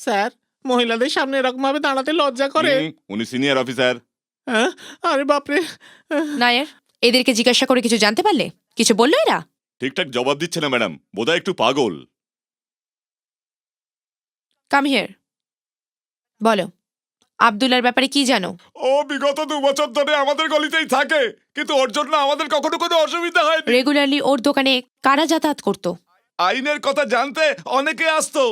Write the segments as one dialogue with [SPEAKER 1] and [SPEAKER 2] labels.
[SPEAKER 1] Sir, মহিলাদের সামনে এরকম ভাবে দাঁড়াতে লজ্জা করে।
[SPEAKER 2] উনি সিনিয়র অফিসার।
[SPEAKER 1] হ্যাঁ, আরে বাপরে।
[SPEAKER 3] নায়ার, এদেরকে জিজ্ঞাসা করে কিছু জানতে পারলে? কিছু বললো এরা?
[SPEAKER 2] ঠিকঠাক জবাব দিচ্ছে না ম্যাডাম, বোধহয় একটু পাগল।
[SPEAKER 3] কাম হিয়ার, বলো আব্দুল্লার ব্যাপারে কি জানো?
[SPEAKER 2] ও বিগত 2 বছর ধরে আমাদের গলিতেই থাকে, কিন্তু ওর জন্য আমাদের কখনো কোনো অসুবিধা হয়নি।
[SPEAKER 3] রেগুলারলি ওর দোকানে কারা যাতায়াত করতো?
[SPEAKER 2] আইনের কথা জানতে অনেকে আসতো।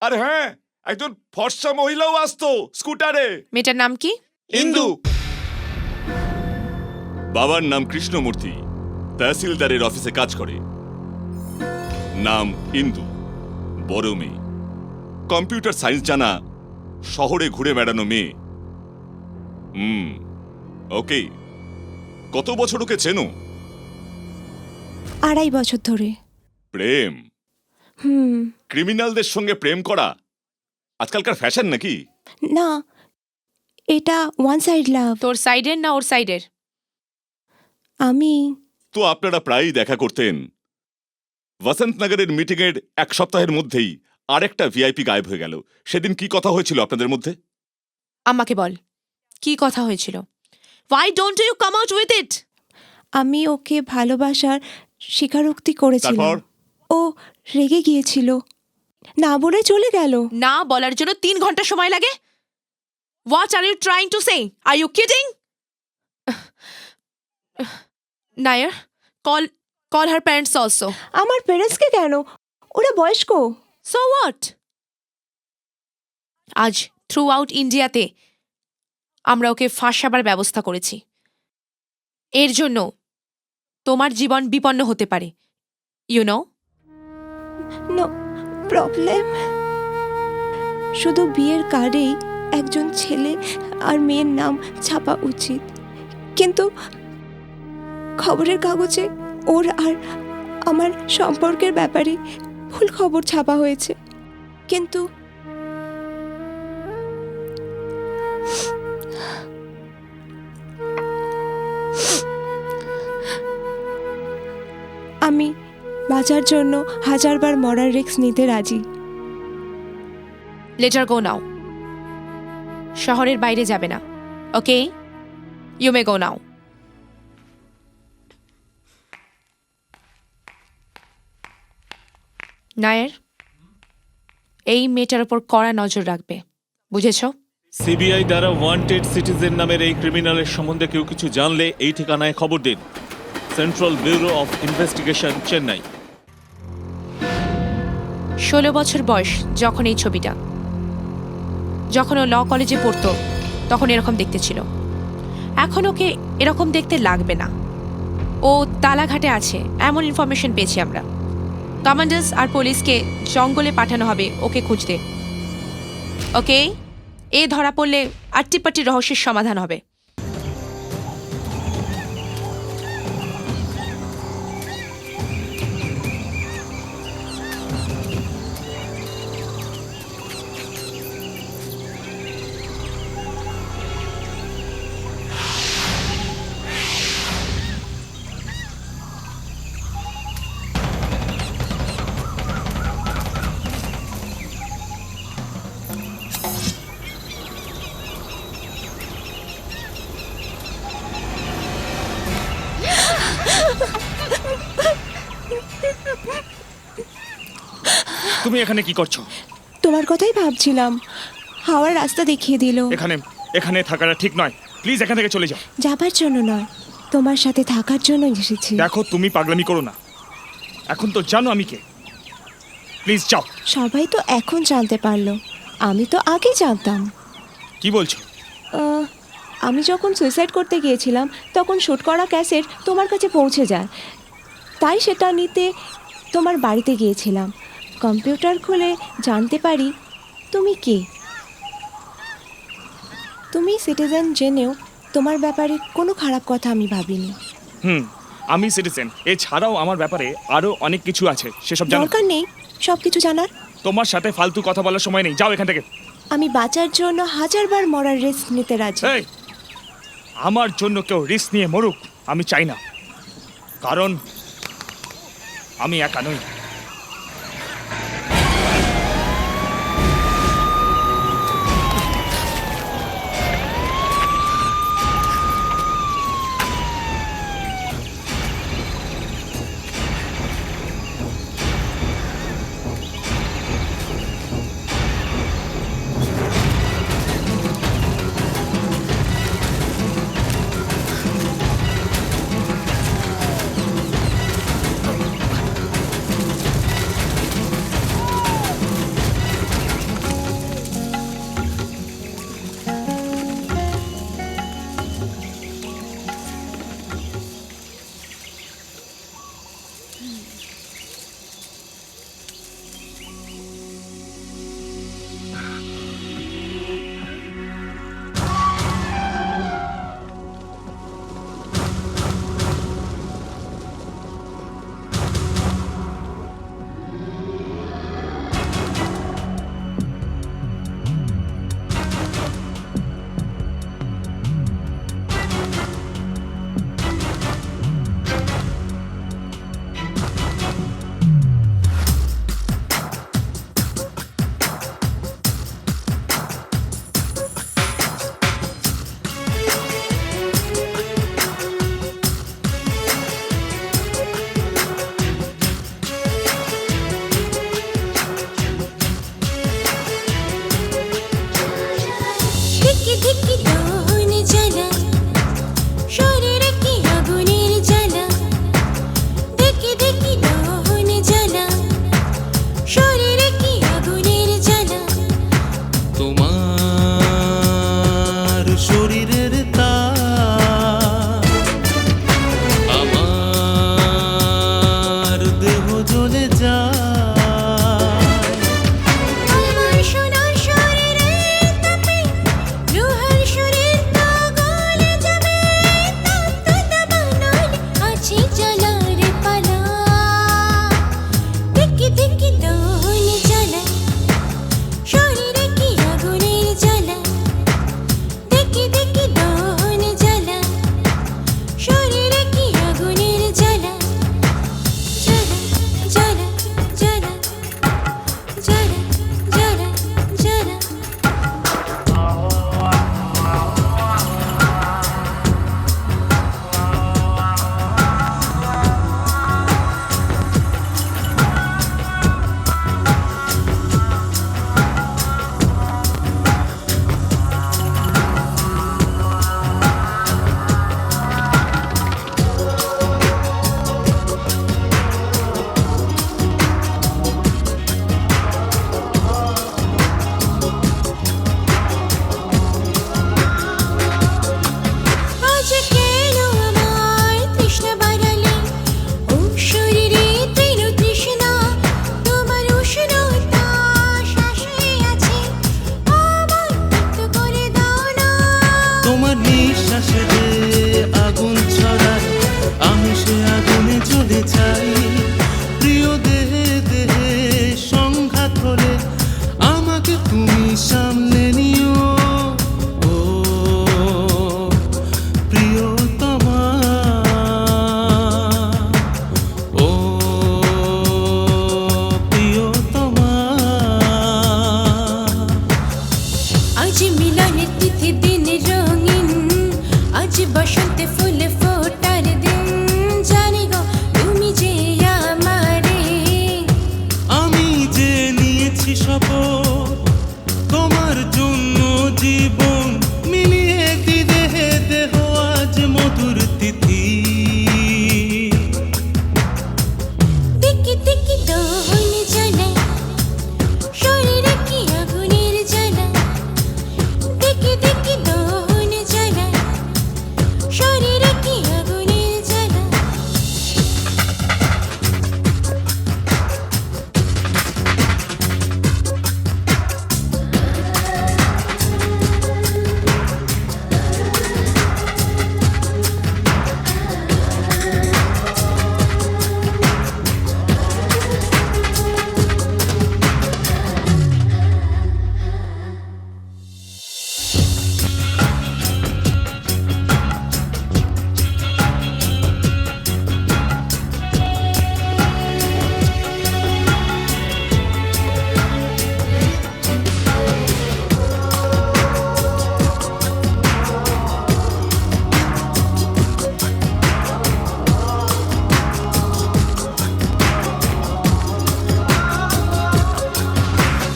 [SPEAKER 2] আর হ্যাঁ, একজন ফর্সা মহিলাও আসতো স্কুটারে।
[SPEAKER 3] মেয়েটার নাম কি?
[SPEAKER 2] ইন্দু। বাবার নাম কৃষ্ণমূর্তি, তহসিলদারের অফিসে কাজ করে। নাম ইন্দু, বড় মেয়ে, কম্পিউটার সায়েন্স জানা, শহরে ঘুরে বেড়ানো মেয়ে। ওকে। কত বছর ওকে চেনো?
[SPEAKER 4] 2.5 বছর ধরে।
[SPEAKER 2] প্রেম? ক্রিমিনালদের সঙ্গে প্রেম করা আজকালকার ফ্যাশন নাকি?
[SPEAKER 4] না, এটা ওয়ান সাইড লাভ।
[SPEAKER 3] তোর সাইডের না ওর সাইডের?
[SPEAKER 4] আমি
[SPEAKER 2] তো আপনারা প্রায়ই দেখা করতেন। বসন্তনগরের মিটিংয়ের 1 সপ্তাহের মধ্যেই আরেকটা ভিআইপি গায়েব হয়ে গেল। সেদিন কি কথা হয়েছিল আপনাদের মধ্যে?
[SPEAKER 3] আমাকে বল, কি কথা হয়েছিল? Why don't you come out with it?
[SPEAKER 4] আমি ওকে ভালোবাসার স্বীকারোক্তি করেছিলাম।
[SPEAKER 2] তারপর?
[SPEAKER 4] ও রেগে গিয়েছিল, না বলে চলে গেল।
[SPEAKER 3] না বলার জন্য 3 ঘন্টা সময় লাগে? What are you trying to say? Are you kidding? Nair, call her parents also.
[SPEAKER 4] আমার প্যারেন্টসকে কেন? ওরা বয়স্ক।
[SPEAKER 3] So what? আজ থ্রু আউট ইন্ডিয়াতে আমরা ওকে ফাঁসাবার ব্যবস্থা করেছি। এর জন্য তোমার জীবন বিপন্ন হতে পারে, ইউ নো?
[SPEAKER 4] No problem. শুধু বিয়ের কার্ডেই একজন ছেলে আর মেয়ের নাম ছাপা উচিত, কিন্তু খবরের কাগজে ওর আর আমার সম্পর্কের ব্যাপারে ভুল খবর ছাপা হয়েছে। কিন্তু আমি বাঁচার জন্য 1000 বার মরার রিস্ক নিতে রাজি।
[SPEAKER 3] লেট হার গো নাও। শহরের বাইরে যাবে না, ওকে? ইউ মে গো নাও। নায়ার, এই মেয়েটার উপর কড়া নজর রাখবে, বুঝেছো?
[SPEAKER 5] সিবিআই দ্বারা ওয়ান্টেড সিটিজেন নামের এই ক্রিমিনালের সম্বন্ধে কেউ কিছু জানলে এই ঠিকানায় খবর দিন। Central bureau of investigation, Chennai.
[SPEAKER 3] 16 বছর বয়স যখন এই ছবিটা। যখন ও ল কলেজে পড়তো তখন এরকম দেখতে ছিল। এখন ওকে এরকম দেখতে লাগবে না। ও তালাঘাটে আছে এমন ইনফরমেশন পেয়েছি আমরা। কমান্ডার্স আর পুলিশকে জঙ্গলে পাঠানো হবে ওকে খুঁজতে, ওকে? এ ধরা পড়লে আট্টিপাট্টি রহস্যের সমাধান হবে।
[SPEAKER 5] তুমি এখানে কি করছো?
[SPEAKER 4] তোমার কথাই ভাবছিলাম। হাওয়ার রাস্তা দেখিয়ে দিল।
[SPEAKER 5] এখানে থাকাটা ঠিক নয়, প্লিজ এখান থেকে চলে যাও।
[SPEAKER 4] যাবার জন্য নয়, তোমার সাথে থাকার জন্য এসেছি।
[SPEAKER 5] দেখো, তুমি পাগলামি করো না। এখন তো জানো আমি কে। প্লিজ যাও।
[SPEAKER 4] সবাই তো এখন জানতে পারলো, আমি তো আগে জানতাম।
[SPEAKER 5] কি বলছো?
[SPEAKER 4] আমি যখন সুইসাইড করতে গিয়েছিলাম তখন শ্যুট করা ক্যাসেট তোমার কাছে পৌঁছে যায়, তাই সেটা নিতে তোমার বাড়িতে গিয়েছিলাম। কম্পিউটার খুলে জানতে পারি তুমি কে। তুমি সিটিজেন জেনেও তোমার ব্যাপারে কোনো খারাপ কথা আমি ভাবিনি।
[SPEAKER 5] আমি সিটিজেন, এছাড়াও আমার ব্যাপারে আরো অনেক কিছু আছে, সেসব জানো।
[SPEAKER 4] দরকার নেই সব কিছু জানার।
[SPEAKER 5] তোমার সাথে ফালতু কথা বলার সময় নেই, যাও এখান থেকে।
[SPEAKER 4] আমি বাঁচার জন্য 1000 বার মরার রিস্ক নিতে রাজি।
[SPEAKER 5] এই, আমার জন্য কেউ রিস্ক নিয়ে মরুক আমি চাই না, কারণ আমি একা নই।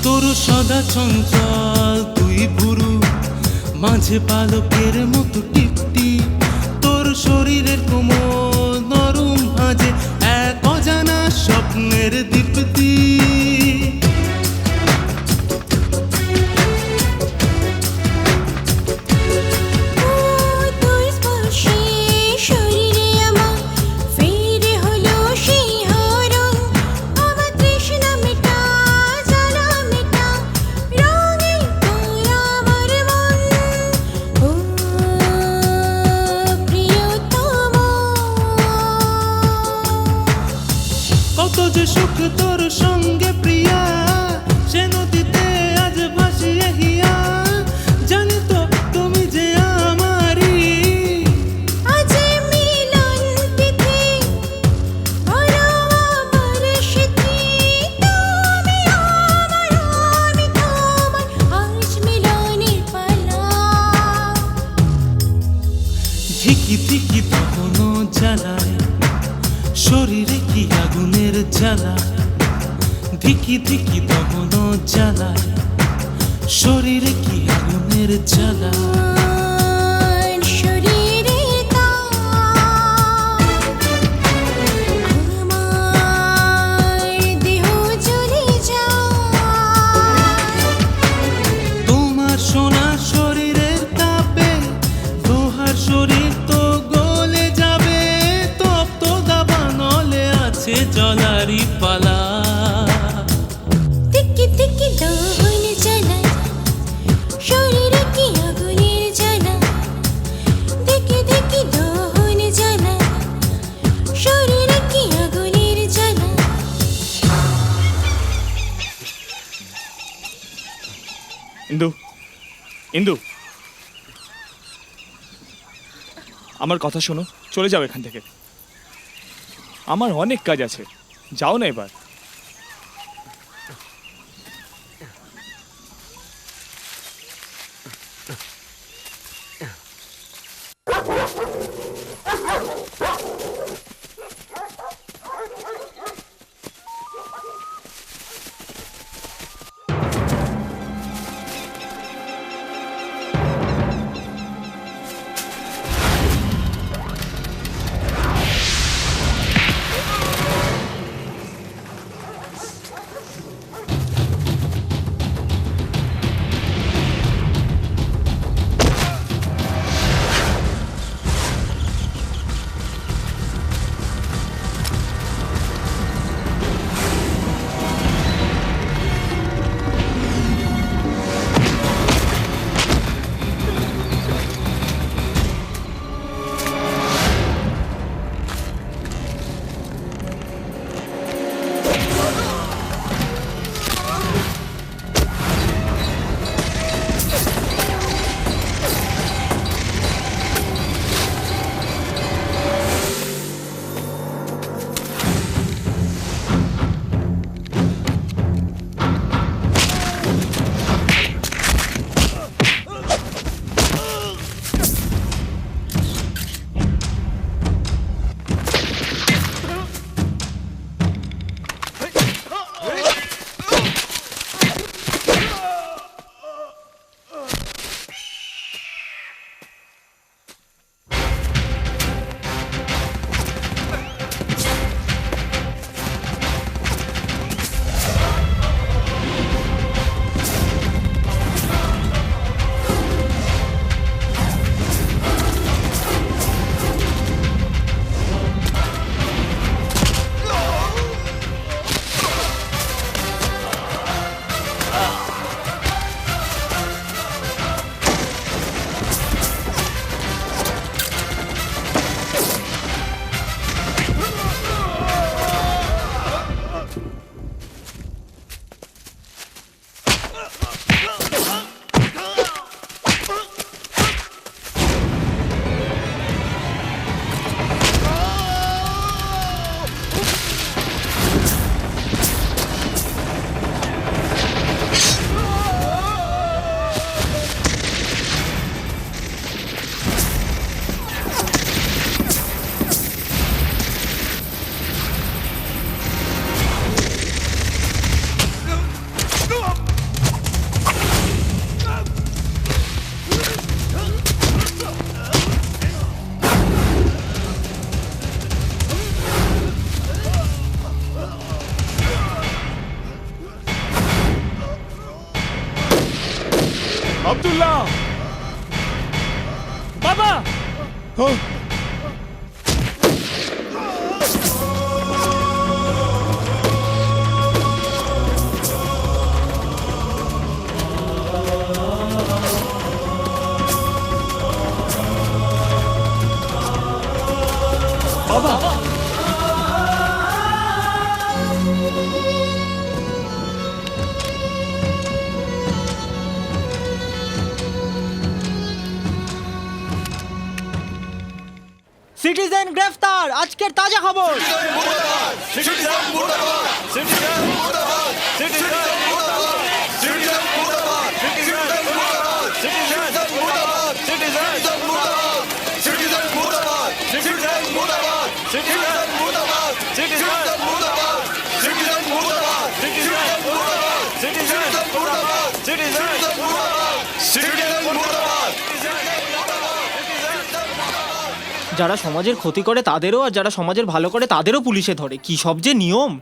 [SPEAKER 6] তোর সদা চঞ্চল তুই ভুরু, মাঝে পালকের মতো টিপটি, তোর শরীরের কোমল নরম ভাঁজে এক অজানা স্বপ্নের দীপ্তি।
[SPEAKER 7] তোর স্পর্শে শরীরে আমার ফিরে হলো সেই হরণ, আমার তৃষ্ণা মেটা জ্বালা মেটা রঙে তোরা আমার মন। ও প্রিয়তম,
[SPEAKER 6] কত যে সুখ তোর সঙ্গে প্রিয়া, সে নদীতে আজ ভাসিয়ে হিয়া, জানি তো তুমি যে আমারই।
[SPEAKER 7] আজ মিলন তিথি বলো আমার স্মৃতি, তুমি আমার আমি তোমার, আজ মিলনের পালা।
[SPEAKER 6] ধিকি ধিকি তখন জ্বালায় শরীরে কি আগুনের জ্বালা, ধিকি ধিকি তখন জ্বালায় শরীরে কি আগুনের জ্বালা।
[SPEAKER 7] আমার শরীরে তাপ, আমার দেহ জ্বলে যায়।
[SPEAKER 6] তোমার সোনা শরীরের তাপে লোহার শরীর তো গলে যাবে, তপ্ত দাবা নলে আছে জলারি পালা।
[SPEAKER 7] তিকি তিকি দহন জ্বালা, শরীরে কি আগুনের জ্বালা। দেখি দেখি দহন জ্বালা, শরীরে কি আগুনের জ্বালা।
[SPEAKER 8] ইন্দু, ইন্দু, আমার কথা শোনো, চলে যাও এখান থেকে। আমার অনেক কাজ আছে, যাও না এবার। আব্দুল্লাহ বাবা
[SPEAKER 9] সিটিজেন গ্রেফতার, আজকের তাজা খবর। যারা সমাজের ক্ষতি করে তাদেরও আর যারা সমাজের ভালো করে তাদেরও পুলিশে ধরে, কি সব যে নিয়ম।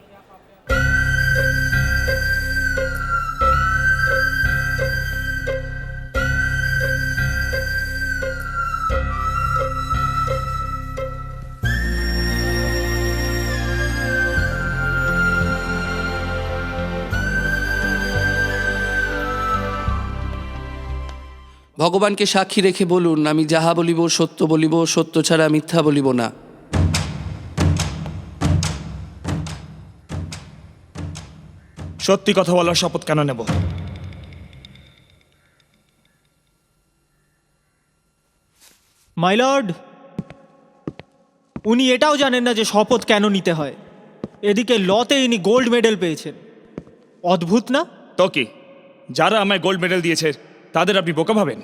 [SPEAKER 10] ভগবানকে সাক্ষী রেখে বলুন, আমি যাহা বলিব সত্য বলিব, সত্য ছাড়া মিথ্যা বলিব না।
[SPEAKER 8] সত্যি কথা বলার শপথ কেন নেব?
[SPEAKER 9] মাই লর্ড, উনি এটাও জানেন না যে শপথ কেন নিতে হয়। এদিকে লতে ইনি গোল্ড মেডেল পেয়েছেন। অদ্ভুত না?
[SPEAKER 8] তো কি, যারা আমায় গোল্ড মেডেল দিয়েছে তাদের আপনি বোকা ভাবেন?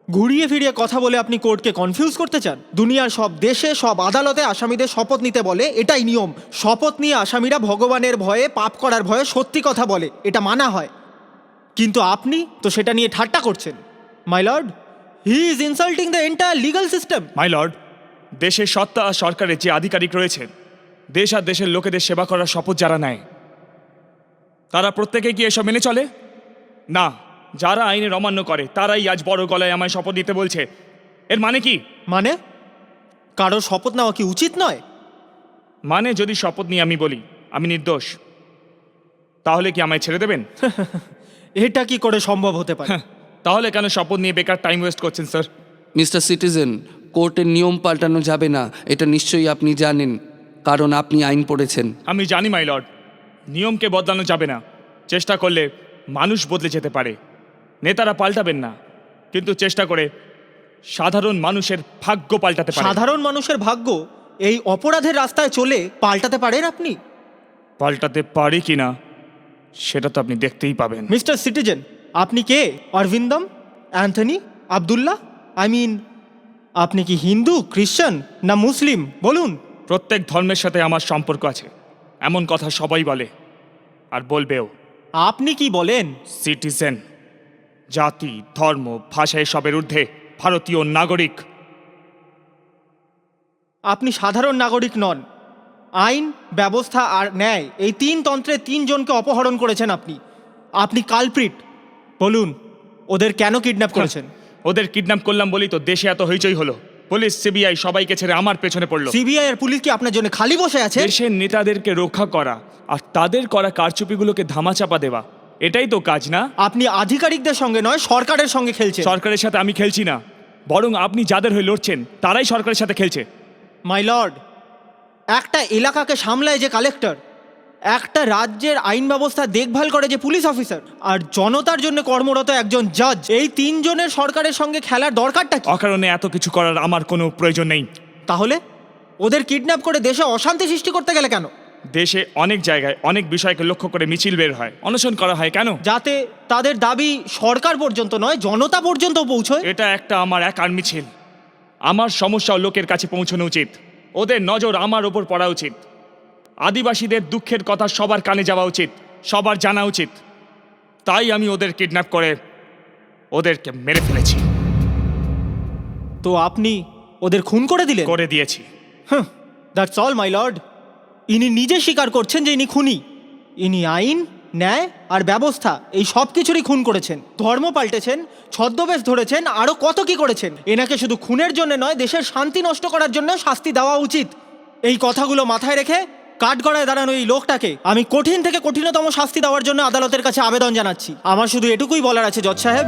[SPEAKER 9] ঘুরিয়ে ফিরিয়ে কথা বলে আপনি কোর্টকে কনফিউজ করতে চান। দুনিয়ার সব দেশে সব আদালতে আসামিদের শপথ নিতে বলে, এটাই নিয়ম। শপথ নিয়ে আসামিরা ভগবানের ভয়ে, পাপ করার ভয়ে সত্যি কথা বলে, এটা মানা হয়। কিন্তু আপনি তো সেটা নিয়ে ঠাট্টা করছেন। My lord, he is insulting the entire legal system.
[SPEAKER 8] My lord, দেশের সত্তা আর সরকারের যে আধিকারিক রয়েছেন, দেশ আর দেশের লোকেদের সেবা করার শপথ যারা নেয়, তারা প্রত্যেকে কি এসব মেনে চলে? না, যারা আইনের অমান্য করে তারাই আজ বড় গলায় আমায় শপথ দিতে বলছে। এর মানে কি?
[SPEAKER 9] মানে কারো শপথ নেওয়া কি উচিত নয়?
[SPEAKER 8] মানে যদি শপথ নিয়ে আমি বলি আমি নির্দোষ, তাহলে কি আমায় ছেড়ে দেবেন?
[SPEAKER 9] এটা কি করে সম্ভব হতে পারে?
[SPEAKER 8] তাহলে কেন শপথ নিয়ে বেকার টাইম ওয়েস্ট করছেন স্যার?
[SPEAKER 10] মিস্টার সিটিজেন, কোর্টের নিয়ম পাল্টানো যাবে না, এটা নিশ্চয়ই আপনি জানেন, কারণ আপনি আইন পড়েছেন।
[SPEAKER 8] আমি জানি মাই লর্ড, নিয়মকে বদলানো যাবে না। চেষ্টা করলে মানুষ বদলে যেতে পারে। নেতারা পাল্টাবেন না, কিন্তু চেষ্টা করে সাধারণ মানুষের ভাগ্য পাল্টাতে পারে।
[SPEAKER 9] সাধারণ মানুষের ভাগ্য এই অপরাধের রাস্তায় চলে পাল্টাতে পারেন আপনি?
[SPEAKER 8] পাল্টাতে পারি কিনা সেটা তো আপনি দেখতেই পাবেন।
[SPEAKER 9] মিস্টার সিটিজেন, আপনি কে? Arindam, Anthony, Abdullah? I mean, আপনি কি হিন্দু, খ্রিশ্চান না মুসলিম? বলুন।
[SPEAKER 8] প্রত্যেক ধর্মের সাথে আমার সম্পর্ক আছে, এমন কথা সবাই বলে আর বলবেও।
[SPEAKER 9] আপনি কি বলেন?
[SPEAKER 8] সিটিজেন, জাতি, ধর্ম, ভাষা এসবের ঊর্ধ্বে ভারতীয় নাগরিক।
[SPEAKER 9] আপনি সাধারণ নাগরিক নন। আইন, ব্যবস্থা আর ন্যায়, এই তিন তন্ত্রে তিনজনকে অপহরণ করেছেন আপনি। আপনি কালপ্রিট। বলুন, ওদের কেন কিডন্যাপ করেছেন?
[SPEAKER 8] ওদের কিডন্যাপ করলাম বলি তো দেশে এত হইচই হলো। পুলিশ, সিবিআই সবাইকে ছেড়ে আমার পেছনে পড়লো।
[SPEAKER 9] সিবিআই আর পুলিশ কি আপনার জন্য খালি বসে আছে?
[SPEAKER 8] দেশের নেতাদেরকে রক্ষা করা আর তাদের করা কারচুপিগুলোকে ধামাচাপা দেওয়া, এটাই তো কাজ, না?
[SPEAKER 9] আপনি আধিকারিকদের সঙ্গে নয়, সরকারের সঙ্গে খেলছেন।
[SPEAKER 8] সরকারের সাথে আমি খেলছি না, বরং আপনি যাদের হয়ে লড়ছেন তারাই সরকারের সাথে খেলছে।
[SPEAKER 9] মাই লর্ড, একটা এলাকাকে সামলায় যে কালেক্টর, একটা রাজ্যের আইন ব্যবস্থা দেখভাল করে যে পুলিশ অফিসার, আর জনতার জন্য কর্মরত একজন জাজ, এই তিনজনের সরকারের সঙ্গে খেলার দরকারটা কি?
[SPEAKER 8] অকারণে এত কিছু করার আমার কোনো প্রয়োজন নেই।
[SPEAKER 9] তাহলে ওদের কিডন্যাপ করে দেশে অশান্তি সৃষ্টি করতে গেলে কেন?
[SPEAKER 8] দেশে অনেক জায়গায় অনেক বিষয়কে লক্ষ্য করে মিছিল বের হয়, অনশন করা হয়, কেন?
[SPEAKER 9] যাতে তাদের দাবি সরকার পর্যন্ত নয়, জনতা পর্যন্ত পৌঁছয়।
[SPEAKER 8] এটা একটা আমার একার মিছিল। আমার সমস্যাও লোকের কাছে পৌঁছানো উচিত, ওদের নজর আমার ওপর পড়া উচিত। আদিবাসীদের দুঃখের কথা সবার কানে যাওয়া উচিত, সবার জানা উচিত। তাই আমি ওদের কিডন্যাপ করে ওদেরকে মেরে ফেলেছি।
[SPEAKER 9] তো আপনি ওদের খুন করে দিলেন?
[SPEAKER 8] করে দিয়েছি।
[SPEAKER 9] That's all my lord. ইনি নিজে স্বীকার করছেন যে ইনি খুনি। ইনি আইন, ন্যায় আর ব্যবস্থা এই সব কিছুরই খুন করেছেন, ধর্ম পাল্টেছেন, ছদ্মবেশ ধরেছেন, আরও কত কি করেছেন। এনাকে শুধু খুনের জন্য নয়, দেশের শান্তি নষ্ট করার জন্য শাস্তি দেওয়া উচিত। এই কথাগুলো মাথায় রেখে কাঠগড়ায় দাঁড়ানো এই লোকটাকে আমি কঠিন থেকে কঠিনতম শাস্তি দেওয়ার জন্য আদালতের কাছে আবেদন জানাচ্ছি। আমার শুধু এটুকুই বলার আছে জজ সাহেব।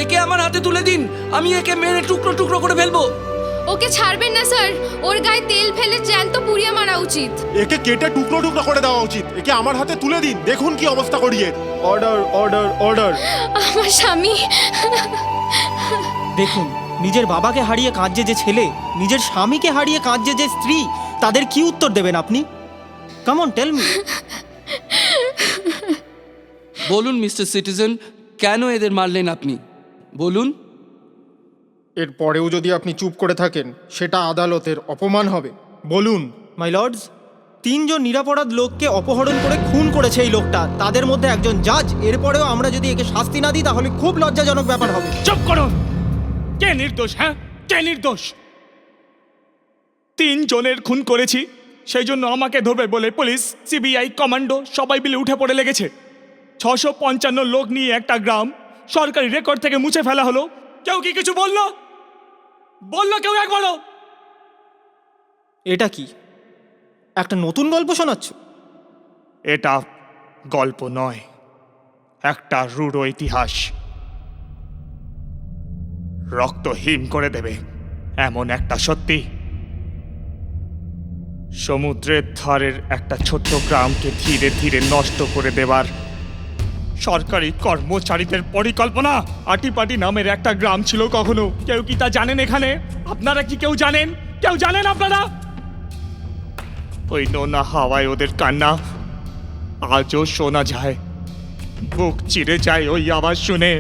[SPEAKER 10] একে আমার হাতে তুলে দিন, আমি একে মেরে টুকরো টুকরো করে ফেলবো।
[SPEAKER 7] ওকে ছাড়বেন না স্যার, ওর গায়ে তেল ফেলে জ্যান্ত পুড়িয়ে মারা উচিত।
[SPEAKER 11] একে কেটে টুকরো টুকরো করে দেওয়া উচিত। একে আমার হাতে তুলে দিন, দেখুন কি অবস্থা করিয়ে।
[SPEAKER 9] Order, order, order.
[SPEAKER 7] আমার স্বামী।
[SPEAKER 9] দেখুন, নিজের বাবাকে হারিয়ে কাঁদছে যে ছেলে, নিজের স্বামীকে হারিয়ে কাঁদছে যে স্ত্রী, তাদের কি উত্তর দেবেন আপনি? Come on, tell me.
[SPEAKER 10] বলুন মিস্টার সিটিজেন, কেন এদের মারলেন আপনি? বলুন।
[SPEAKER 12] এর পরেও যদি আপনি চুপ করে থাকেন সেটা আদালতের অপমান হবে। বলুন।
[SPEAKER 9] মাই লর্ডস, 3 জন নিরাপরাধ লোককে অপহরণ করে খুন করেছে এই লোকটা, তাদের মধ্যে একজন জাজ। এরপরেও আমরা যদি একে শাস্তি না দিই তাহলে খুব লজ্জাজনক ব্যাপার হবে।
[SPEAKER 8] চুপ করুন। কে নির্দোষ? হ্যাঁ, কে নির্দোষ? 3 জনের খুন করেছি, সেই জন্য আমাকে ধরবে বলে পুলিশ, সিবিআই, কমান্ডো সবাই মিলে উঠে পড়ে লেগেছে। 655 লোক নিয়ে একটা গ্রাম সরকারি রেকর্ড থেকে মুছে ফেলা হলো। কেউ কি কিছু বললো? কেউ একবারও?
[SPEAKER 9] এটা কি একটা নতুন গল্প শোনাচ্ছ?
[SPEAKER 8] এটা গল্প নয়, একটা রূঢ় ইতিহাস। রক্ত হিম করে দেবে এমন একটা সত্যি। সমুদ্রের ধারের একটা ছোট্ট গ্রামকে ধীরে ধীরে নষ্ট করে দেবার সরকারি কর্মচারীদের পরিকল্পনা। আটিপাটি নামের একটা গ্রাম ছিল কখনো। কেউ কি তা জানেন এখানে? আপনারা কি কেউ জানেন? কেউ জানেন আপনারা? ওই নোনা হাওয়ায় ওদের কান্না আজও শোনা যায়। বুক চিরে যায় ওই আওয়াজ শুনে।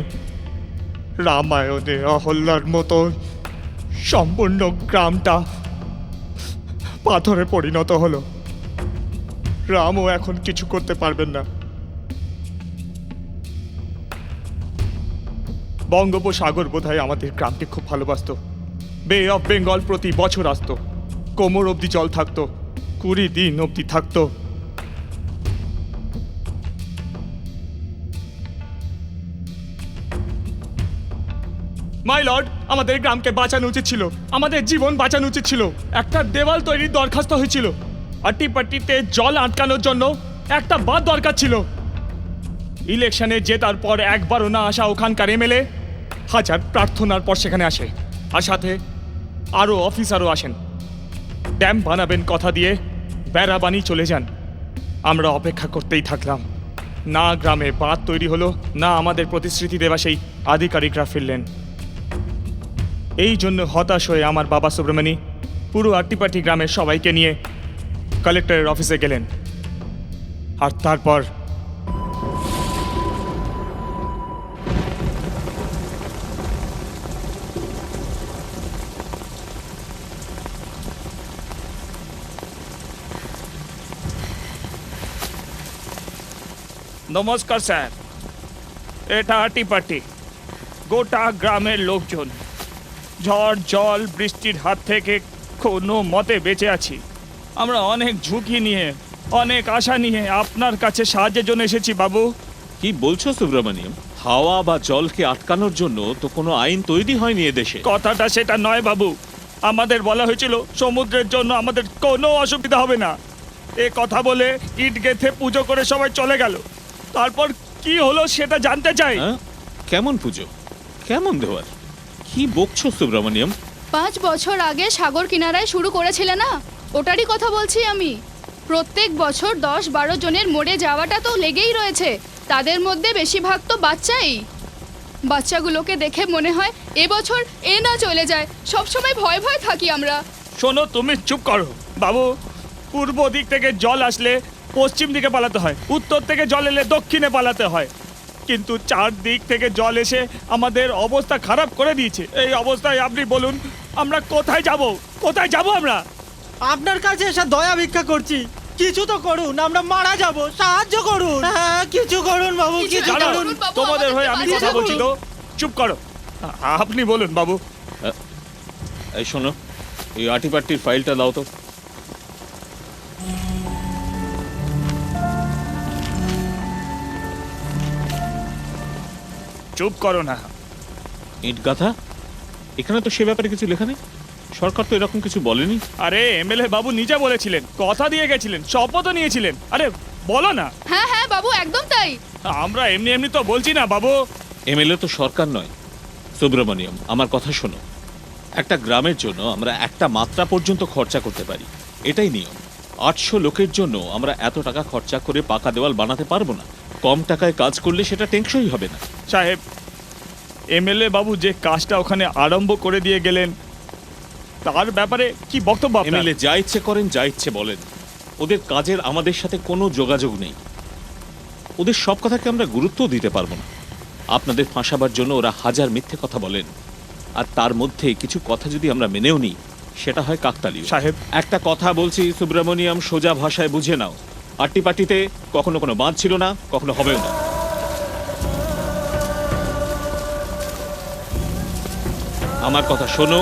[SPEAKER 8] রামায়ণে অহল্যার মতো সম্পূর্ণ গ্রামটা পাথরে পরিণত হলো। রামও এখন কিছু করতে পারবেন না। বঙ্গোপসাগর বোধহয় আমাদের গ্রামকে খুব ভালোবাসত। বে অফ বেঙ্গল প্রতি বছর আসতো, কোমর অবধি জল থাকতো, 20 দিন অবধি থাকতো। মাই লর্ড, আমাদের গ্রামকে বাঁচানো উচিত ছিল, আমাদের জীবন বাঁচানো উচিত ছিল। একটা দেওয়াল তৈরির দরখাস্ত হয়েছিল। আটিপাটিতে জল আটকানোর জন্য একটা বাঁধ দরকার ছিল। ইলেকশনে জেতার পর একবারও না আসা ওখানকার এমএলএ হাজার প্রার্থনার পর সেখানে আসে, আর সাথে আরও অফিসারও আসেন। ড্যাম বানাবেন কথা দিয়ে বেড়া বানিয়ে চলে যান। আমরা অপেক্ষা করতেই থাকলাম। না গ্রামে বাঁধ তৈরি হলো, না আমাদের প্রতিশ্রুতি দেওয়া সেই আধিকারিকরা ফিরলেন। এই জন্য হতাশ হয়ে আমার বাবা সুব্রমণি পুরো আট্টিপাটি গ্রামের সবাইকে নিয়ে কালেক্টরের অফিসে গেলেন। আর তারপর নমস্কার স্যার, এটা আটিপাটি। গোটা গ্রামের লোকজন ঝড় জল বৃষ্টির হাত থেকে কোনো মতে বেঁচে আছি। আমরা অনেক ঝুঁকি নিয়ে, অনেক আশা নিয়ে আপনার কাছে সাহায্যের জন্য এসেছি বাবু।
[SPEAKER 5] কি বলছো সুব্রমণিয়ম? হাওয়া বা জলকে আটকানোর জন্য তো কোনো আইন তৈরি হয়নি এদেশে।
[SPEAKER 8] কথাটা সেটা নয় বাবু, আমাদের বলা হয়েছিল সমুদ্রের জন্য আমাদের কোনো অসুবিধা হবে না। এ কথা বলে ইট গেথে পুজো করে সবাই চলে গেল। তারপর কি হলো সেটা জানতে চাই।
[SPEAKER 5] কেমন পুজো, কেমন দেওয়ার, কি বকছো সুব্রমণিয়ম?
[SPEAKER 7] 5 বছর আগে সাগর কিনারায় শুরু করেছিলে না, ওটারই কথা বলছি আমি। প্রত্যেক বছর 10-12 জনের মরে যাওয়াটা তো লেগেই রয়েছে। তাদের মধ্যে বেশিরভাগ তো বাচ্চাই। বাচ্চাগুলোকে দেখে মনে হয় এবছর এ না চলে যায়। সবসময় ভয় ভয় থাকি আমরা।
[SPEAKER 8] শোনো, তুমি চুপ করো বাবু। পূর্ব দিক থেকে জল আসলে পশ্চিম দিকে পালাতে হয়, উত্তর থেকে জল এলে দক্ষিণে পালাতে হয়। কিন্তু 4 দিক থেকে জল এসে আমাদের অবস্থা খারাপ করে দিয়েছে। এই অবস্থায় আপনি বলুন আমরা কোথায় যাব? কোথায় যাব আমরা?
[SPEAKER 9] আপনার কাছে এসে দয়া ভিক্ষা করছি, কিছু তো করুন, আমরা মারা যাব, সাহায্য করুন। হ্যাঁ, কিছু করুন বাবু, কিছু
[SPEAKER 8] জানো,
[SPEAKER 9] করুন।
[SPEAKER 8] তোমাদের হয়ে আমি কথা বলছি তো। চুপ করো, আপনি বলুন বাবু।
[SPEAKER 5] এই শোনো, এই আটিপাটির ফাইলটা দাও তো।
[SPEAKER 8] চুপ করো না।
[SPEAKER 5] ইট গাথা, এখানে তো সে ব্যাপারে কিছু লেখা নেই। সরকার তো এরকম কিছু বলেনি।
[SPEAKER 8] আরে এমএলএ বাবু নিজে বলেছিলেন, কথা দিয়ে গেছিলেন, শপথও নিয়েছিলেন। আরে বলো না।
[SPEAKER 7] হ্যাঁ হ্যাঁ বাবু, একদম তাই।
[SPEAKER 8] আমরা এমনি এমনি তো বলছি না বাবু।
[SPEAKER 5] এমএলএ তো সরকার নয়। সুব্রমণিয়ম, আমার কথা শোনো। একটা গ্রামের জন্য আমরা একটা মাত্রা পর্যন্ত খরচা করতে পারি, এটাই নিয়ম। 800 লোকের জন্য আমরা এত টাকা খরচা করে পাকা দেওয়াল বানাতে পারবো না। কম টাকায় কাজ করলে সেটা টেকসই হবে না।
[SPEAKER 8] সাহেব, এমএলএ বাবু যে কাজটা ওখানে আরম্ভ করে দিয়ে গেলেন, তার ব্যাপারে কি বক্তব্য আপনার?
[SPEAKER 5] এমএলএ যা ইচ্ছে করেন, যা ইচ্ছে বলেন। ওদের কাজের আমাদের সাথে কোনো যোগাযোগ নেই। ওদের সব কথাকে আমরা গুরুত্বও দিতে পারবো না। আপনাদের ফাঁসাবার জন্য ওরা হাজার মিথ্যে কথা বলেন, আর তার মধ্যে কিছু কথা যদি আমরা মেনেও নিই, সেটা হয় কাকতালীয়।
[SPEAKER 8] সাহেব,
[SPEAKER 5] একটা কথা বলছি সুব্রমণিয়াম, সোজা ভাষায় বুঝে নাও। আট্টিপাট্টিতে কখনো কোনো বাঁধ ছিল না, কখনো হবেও না। আমার কথা শোনো,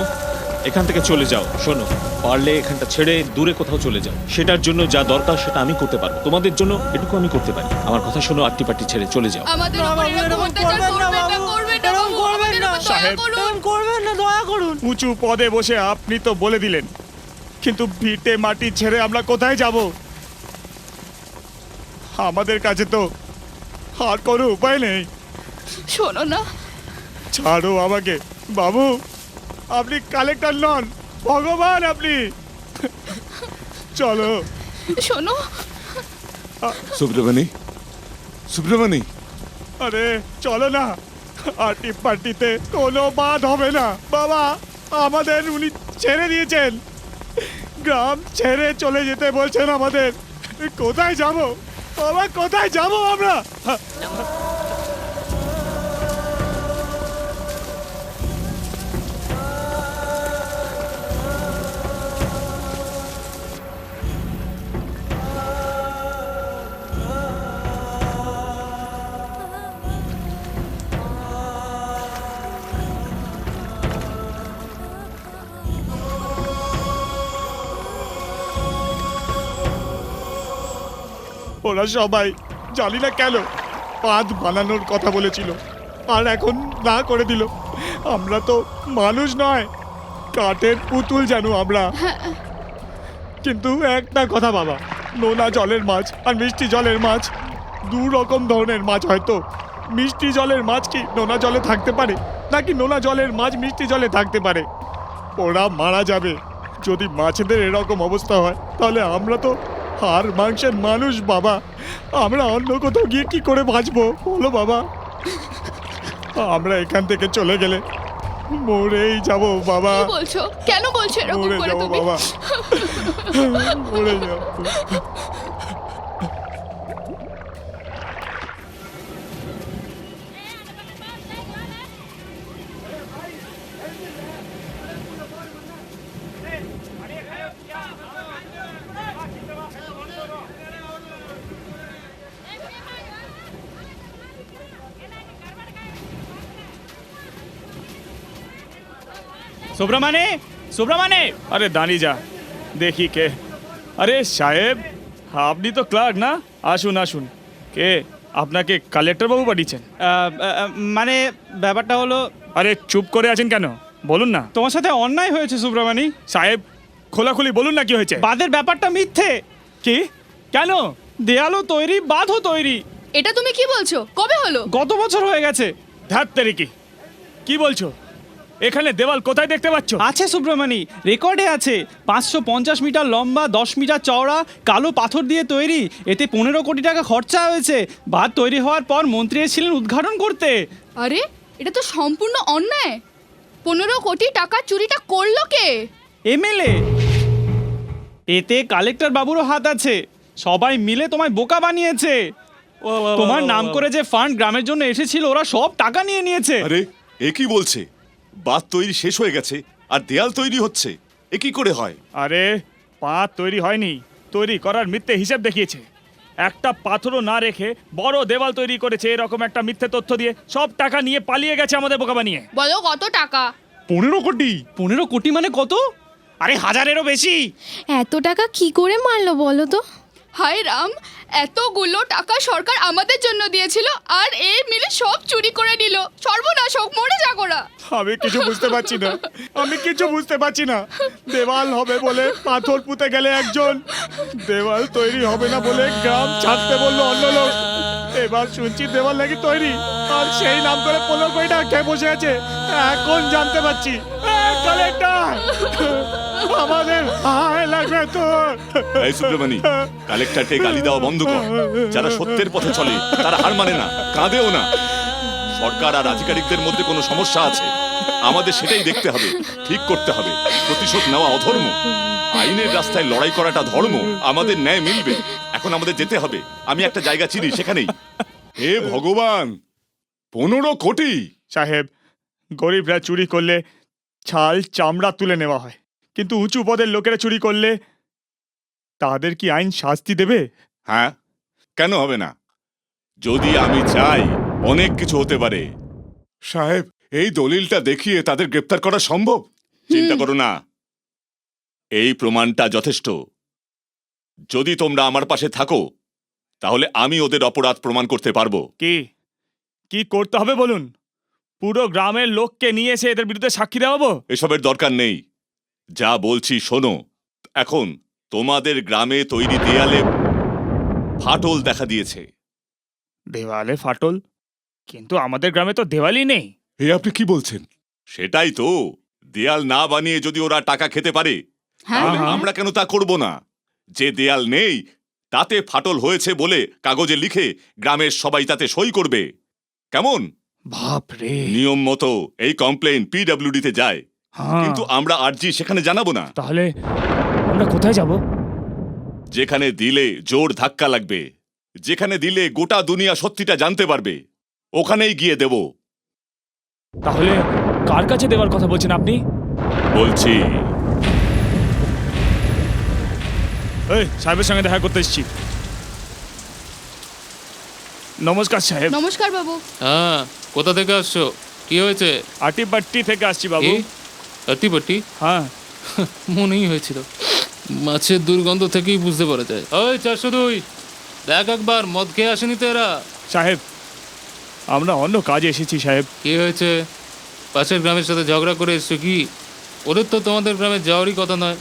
[SPEAKER 5] এখান থেকে চলে যাও। শোনো, পারলে এখানটা ছেড়ে দূরে কোথাও চলে যাও। সেটার জন্য যা দরকার সেটা আমি করতে পারবো, তোমাদের জন্য এটুকু আমি করতে পারি। আমার কথা শোনো, আট্টিপাট্টি ছেড়ে চলে যাও।
[SPEAKER 7] আমাদের উপর এরকম অত্যাচার করবেন না, করবেন না বাবু, আমাদের উপর দয়া
[SPEAKER 8] সাহেব,
[SPEAKER 7] করুন।
[SPEAKER 9] করবেন না, দয়া করুন।
[SPEAKER 8] উঁচু পদে বসে আপনি তো বলে দিলেন, কিন্তু ভিটে মাটি ছেড়ে আমরা কোথায় যাব? আমাদের কাছে তো আর কোনো উপায় নেই।
[SPEAKER 7] শোনো না,
[SPEAKER 8] ছাড়ো আমাকে বাবু। আপনি কালেক্টর নন, ভগবান আপনি। চলো।
[SPEAKER 7] শোনো।
[SPEAKER 2] সুব্রমণি, সুব্রমণি,
[SPEAKER 8] আরে চলো না, আটি পার্টিতে কোনো বাদ হবে না বাবা। আমাদের উনি ছেড়ে দিয়েছেন, গ্রাম ছেড়ে চলে যেতে বলছেন আমাদের। কোথায় যাব বাবা, কোথায় যাব আমরা? ওরা সবাই জানি না কেন বাঁধ বানানোর কথা বলেছিল, আর এখন না করে দিল। আমরা তো মানুষ নয়, কাঠের পুতুল জানো আমরা। কিন্তু একটা কথা বাবা, নোনা জলের মাছ আর মিষ্টি জলের মাছ দু রকম ধরনের মাছ। হয়তো মিষ্টি জলের মাছ কি নোনা জলে থাকতে পারে, নাকি নোনা জলের মাছ মিষ্টি জলে থাকতে পারে? ওরা মারা যাবে। যদি মাছেদের এরকম অবস্থা হয়, তাহলে আমরা তো হাড় মাংসের মানুষ বাবা। আমরা অন্য কোথাও গিয়ে কি করে বাঁচবো বলো বাবা? আমরা এখান থেকে চলে গেলে মরেই যাব বাবা।
[SPEAKER 7] কি বলছো? কেন বলছো এরকম
[SPEAKER 8] মরে
[SPEAKER 7] করে
[SPEAKER 8] যাবো
[SPEAKER 7] তুমি?
[SPEAKER 8] বাবা, মরে যাবো।
[SPEAKER 1] সুব্রমণি, সুব্রমণি।
[SPEAKER 8] আরে দাঁড়িয়ে যা, দেখি কে। আরে সাহেব, আপনি তো ক্লার্ক না? আসুন আসুন। কে আপনাকে কালেক্টর বাবু পাঠিয়েছেন?
[SPEAKER 1] মানে ব্যাপারটা হলো,
[SPEAKER 8] আরে চুপ করে আছেন কেন, বলুন না।
[SPEAKER 1] তোমার সাথে অন্যায় হয়েছে সুব্রমণি।
[SPEAKER 8] সাহেব, খোলাখুলি বলুন না কি হয়েছে।
[SPEAKER 1] বাঁধের ব্যাপারটা মিথ্যে।
[SPEAKER 8] কি? কেন?
[SPEAKER 1] দেয়ালও তৈরি, বাঁধও তৈরি।
[SPEAKER 7] এটা তুমি কি বলছো? কবে হলো?
[SPEAKER 1] গত বছর হয়ে গেছে।
[SPEAKER 8] ধ্যাত তেরিকি, কি বলছো? এখানে দেওয়াল কোথায় দেখতে পাচ্ছ?
[SPEAKER 1] আছে সুব্রমণি, রেকর্ডে আছে। 550 মিটার লম্বা, 10 মিটার চওড়া, কালো পাথর দিয়ে তৈরি। এতে 15 কোটি টাকা খরচা হয়েছে। বাঁধ তৈরি হওয়ার পর মন্ত্রী এসেছিলেন উদ্ঘাটন করতে।
[SPEAKER 7] আরে এটা তো সম্পূর্ণ অন্যায়। 15 কোটি টাকা চুরিটা করলো কে?
[SPEAKER 1] এমএলএ। এতে কালেক্টর বাবুরও হাত আছে। সবাই মিলে তোমায় বোকা বানিয়েছে। তোমার নাম করে যে ফান্ড গ্রামের জন্য এসেছিল, ওরা সব টাকা নিয়ে নিয়েছে।
[SPEAKER 2] আরে এ কি বলছে? বাঁধ তৈরি শেষ হয়ে গেছে আর দেয়াল তৈরি হচ্ছে, এ কি করে হয়?
[SPEAKER 8] আরে বাঁধ তৈরি হয়নি, তৈরি করার মিথ্যে হিসেব দেখিয়েছে। একটা পাথরও না রেখে বড় দেওয়াল তৈরি করেছে, এরকম একটা মিথ্যে তথ্য দিয়ে সব টাকা নিয়ে পালিয়ে গেছে আমাদের বোকা বানিয়ে।
[SPEAKER 7] বলো কত টাকা?
[SPEAKER 1] 15 কোটি। 15 কোটি মানে কত? আরে 1000-এরও বেশি।
[SPEAKER 13] এত টাকা কি করে মারলো বলো তো?
[SPEAKER 7] হায় রাম, এতগুলো টাকা সরকার আমাদের জন্য দিয়েছিল আর এ মিলে সব চুরি করে নিল। সর্বনাশ হোক, মরে যা গোরা।
[SPEAKER 1] আমি কিছু বুঝতে পারছি না, আমি কিছু বুঝতে পারছি না। দেওয়াল হবে বলে পাথর পুঁতে গেলে একজন, দেওয়াল তৈরি হবে না বলে গ্রাম ছাড়তে বললো অন্য লোক। এবার শুনছি দেওয়াল নাকি তৈরি, আর সেই নাম করে 15 কোটি টাকা খেয়ে বসে আছে। এখন জানতে পারছি কালেক্টর আমাদের হায় লাগবে তোর।
[SPEAKER 2] এই সুব্রমণি, কালেক্টরকে গালি দেওয়া বন্ধ কর। যারা সত্যের পথে চলে তারা হার মানে না, কাঁদেও না। সরকার আর আধিকারিকদের মধ্যে কোনো সমস্যা আছে, আমাদের সেটাই দেখতে হবে, ঠিক করতে হবে। প্রতিশোধ নেওয়া অধর্ম, আইনের রাস্তায় লড়াই করাটা ধর্ম। আমাদের ন্যায় মিলবে, এখন আমাদের যেতে হবে। আমি একটা জায়গা চিনি, সেখানেই। হে ভগবান, 15 কোটি!
[SPEAKER 1] সাহেব, গরিবরা চুরি করলে ছাল চামড়া তুলে নেওয়া হয়, কিন্তু উঁচু পদের লোকেরা চুরি করলে তাদের কি আইন শাস্তি দেবে?
[SPEAKER 2] হ্যাঁ, কেন হবে না? যদি আমি চাই অনেক কিছু হতে পারে। সাহেব, এই দলিলটা দেখিয়ে তাদের গ্রেপ্তার করা সম্ভব। চিন্তা করো না, এই প্রমাণটা যথেষ্ট। যদি তোমরা আমার পাশে থাকো তাহলে আমি ওদের অপরাধ প্রমাণ করতে পারবো।
[SPEAKER 1] কি কি করতে হবে বলুন? পুরো গ্রামের লোককে নিয়ে এসে এদের বিরুদ্ধে সাক্ষী দেওয়াবো?
[SPEAKER 2] এসবের দরকার নেই, যা বলছি শোনো। এখন তোমাদের গ্রামে তৈরি দেয়ালে ফাটল দেখা দিয়েছে।
[SPEAKER 1] দেওয়ালে ফাটল? কিন্তু আমাদের গ্রামে তো দেওয়ালই নেই।
[SPEAKER 2] হে, আপনি কি বলছেন? সেটাই তো, দেয়াল না বানিয়ে যদি ওরা টাকা খেতে পারে তাহলে আমরা কেন তা করব না? যে দেয়াল নেই তাতে ফাটল হয়েছে বলে কাগজে লিখে গ্রামের সবাই তাতে সই করবে। কেমন?
[SPEAKER 1] বাপ রে!
[SPEAKER 2] নিয়ম মতো এই কমপ্লেইন PWD তে যায়, কিন্তু আমরা আরজি সেখানে জানাবো না।
[SPEAKER 1] তাহলে আমরা কোথায় যাব?
[SPEAKER 2] যেখানে দিলে জোর ধাক্কা লাগবে, যেখানে দিলে গোটা দুনিয়া সত্যিটা জানতে পারবে, ওখানেই গিয়ে দেব।
[SPEAKER 1] তাহলে কার কাছে দেওয়ার কথা বলছেন আপনি?
[SPEAKER 2] বলছি
[SPEAKER 1] এই সাহেবের সঙ্গে দেখা করতে এসেছি। নমস্কার সাহেব।
[SPEAKER 7] নমস্কার বাবু।
[SPEAKER 6] হ্যাঁ, কোথা থেকে আসছো? কি হয়েছে?
[SPEAKER 1] আটিপাট্টি থেকে আসছি বাবু।
[SPEAKER 6] আটিপাট্টি?
[SPEAKER 1] হ্যাঁ,
[SPEAKER 6] মনেই হয়েছিল, মাছের দুর্গন্ধ থেকেই বুঝতে পারা যায়। ওই 402, দেখ একবার, মদ খেয়ে আসেনি তো এরা?
[SPEAKER 1] সাহেব আমরা অন্য কাজে এসেছি সাহেব।
[SPEAKER 6] কি হয়েছে? পাশের গ্রামের সাথে ঝগড়া করে এসছো কি? ওদের তো তোমাদের গ্রামে যাওয়ারই কথা নয়।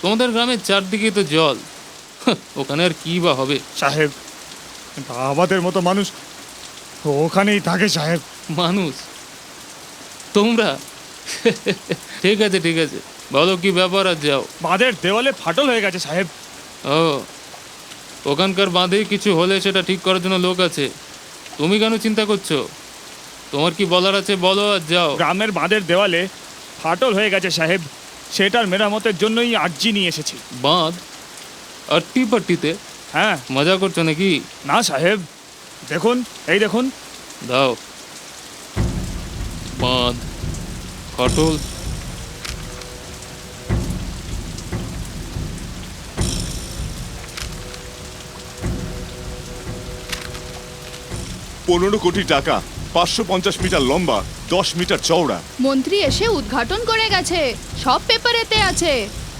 [SPEAKER 6] তোমাদের গ্রামের চারদিকে তো জল, ওখানে আর কি বা হবে?
[SPEAKER 1] সাহেব, আমাদের মতো মানুষ ওখানেই থাকে সাহেব।
[SPEAKER 6] মানুষ তোমরা? ঠিক আছে ঠিক আছে, বলো কি ব্যাপার, আর যাও।
[SPEAKER 1] বাঁধের দেওয়ালে ফাটল হয়ে গেছে সাহেব।
[SPEAKER 6] ও, ওখানকার বাঁধেই কিছু হলে সেটা ঠিক করার জন্য লোক আছে, তুমি কেন চিন্তা করছো? তোমার কি বলার আছে বলো, আর যাও।
[SPEAKER 1] গ্রামের বাঁধের দেওয়ালে ফাটল হয়ে গেছে সাহেব, সেটার মেরামতের জন্যই আর্জি নিয়ে এসেছি।
[SPEAKER 6] বাঁধ? আট্টিপাট্টিতে?
[SPEAKER 1] হ্যাঁ।
[SPEAKER 6] মজা করছো নাকি?
[SPEAKER 1] না সাহেব, দেখুন, এই দেখুন।
[SPEAKER 6] দাও। বাঁধ, ফাটল,
[SPEAKER 2] 15 কোটি টাকা, 550 মিটার লম্বা, 10 মিটার চওড়া।
[SPEAKER 7] মন্ত্রী এসে উদ্ঘাটন করে গেছে, সব পেপারেতে আছে।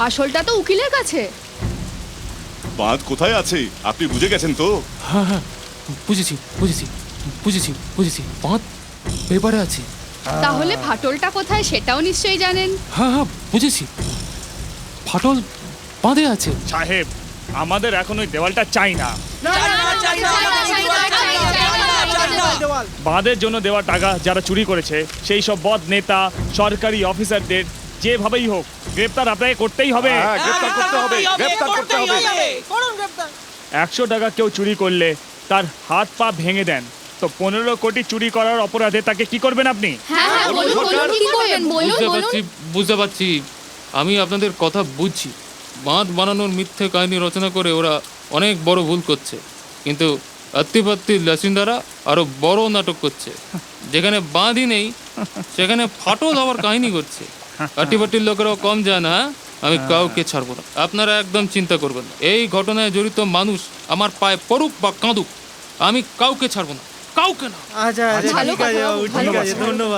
[SPEAKER 7] আসলটা তো উকিলের কাছে।
[SPEAKER 2] বাঁধ কোথায় আছে আপনি বুঝে গেছেন তো?
[SPEAKER 6] হ্যাঁ হ্যাঁ, বুঝেছি বুঝেছি বুঝেছি বুঝেছি, বাঁধ পেপারে আছে।
[SPEAKER 7] তাহলে ফাটলটা কোথায় সেটাও নিশ্চয়ই জানেন।
[SPEAKER 6] হ্যাঁ হ্যাঁ, বুঝেছি, ফাটল বাঁধে আছে।
[SPEAKER 1] সাহেব, আমাদের এখন ওই দেওয়ালটা চাই না। বাঁধের জন্য দেওয়া টাকা যারা চুরি করেছে সেই সব বদ নেতা, সরকারি অফিসারদের যেভাবেই হোক গ্রেপ্তার আপনাকে করতেই হবে। 100 টাকা কেউ চুরি করলে তার হাত পা ভেঙে দেন, তো 15 কোটি চুরি করার অপরাধে তাকে কি করবেন আপনি?
[SPEAKER 6] বুঝতে পারছি, আমি আপনাদের কথা বুঝছি। বাঁধ বানানোর মিথ্যে কাহিনী রচনা করে ওরা অনেক বড় ভুল করছে, কিন্তু আত্মীপাত্তির লাসিন্দারা আরো বড় নাটক করছে। যেখানে বাঁধই নেই সেখানে ফাটল হওয়ার কাহিনী করছে। আট্টিপাট্টির লোকেরাও কম যায় না। আমি কাউকে ছাড়বো না, আপনারা একদম চিন্তা করবেন না। এই ঘটনায় জড়িত মানুষ আমার পায়ে পড়ুক বা কাঁদুক, আমি কাউকে ছাড়বো না, কাউকে না।
[SPEAKER 9] আচ্ছা, ঠিক আছে, ধন্যবাদ।